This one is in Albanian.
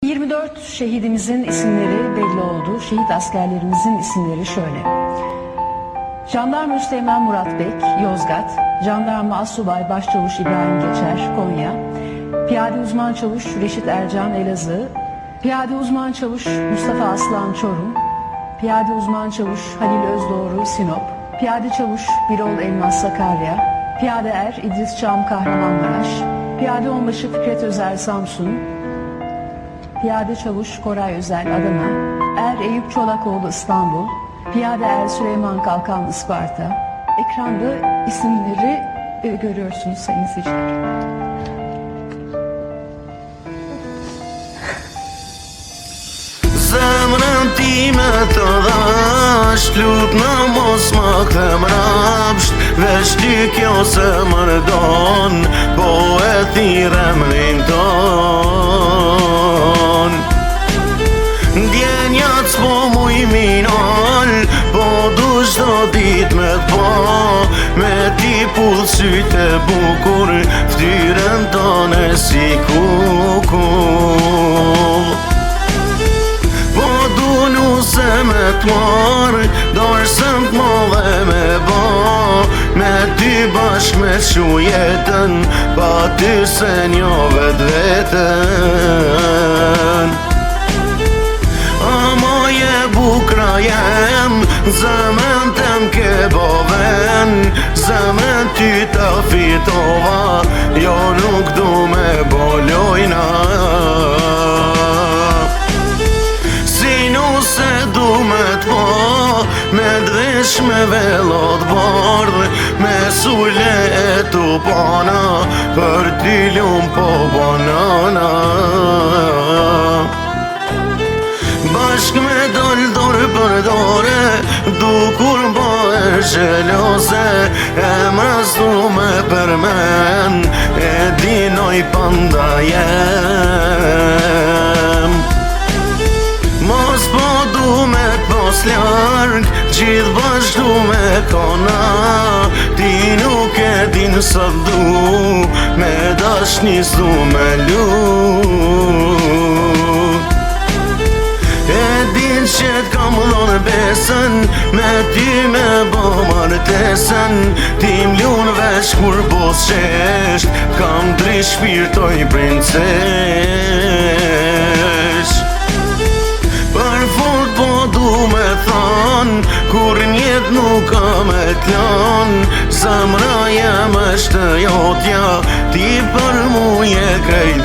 24 şehidimizin isimleri belli oldu. Şehit askerlerimizin isimleri şöyle. Jandarma Üsteğmen Murat Bek, Yozgat. Jandarma Assubay Başçavuş İbrahim Geçer, Konya. Piyade Uzman Çavuş Reşit Ercan, Elazığ. Piyade Uzman Çavuş Mustafa Aslan, Çorum. Piyade Uzman Çavuş Halil Özdoğru, Sinop. Piyade Çavuş Birol Elmas, Sakarya. Piyade Er İdris Çam, Kahramanmaraş. Piyade Onbaşı Fikret Özel, Samsun. Piyade Çavuş Koray Özel, Adana. Er Eyüp Çolakoğlu, İstanbul. Piyade Er Süleyman Kalkan, Isparta. Ekranda isimleri görüyorsunuz sayın seyirciler. Zemrën time të dhash, lut në mos më kthem rapsht, veç ty kjo se mërdon, po e thirë emrin ton. Djenjat s'po muj minol, po du shdo dit me t'po, me ti pull syte bukur, ftyrën tone si kukull. Se me t'marë, dorësëm t'move me ba, me ty bashk me qu jetën, pa ty se njo vetë vetën. Ama je bukra jem, zemën tem ke boven, zemën ty ta fitova, jo nuk du me bolojna. Se du me t'po, me dvesh me velot bardh, me sule e tu pana, për t'i lum po banana. Bashk me dol dorë për dore, dukur po e gjelose, emras du me përmen, e dinoj panda jem. Mos po du me t'pos larg, gjithë bashkë du me kona, ti nuk e din sa du, me dashnis du me lut. E din që t'kam dhonë besën, me ty me bo martesën, ti m'lun veç kur pos qesht, kam drish shpirtoj princesh. Për fund po du me than, kur njet nuk ka me t'lan, zemra jem është jotja, ti për mu je krejt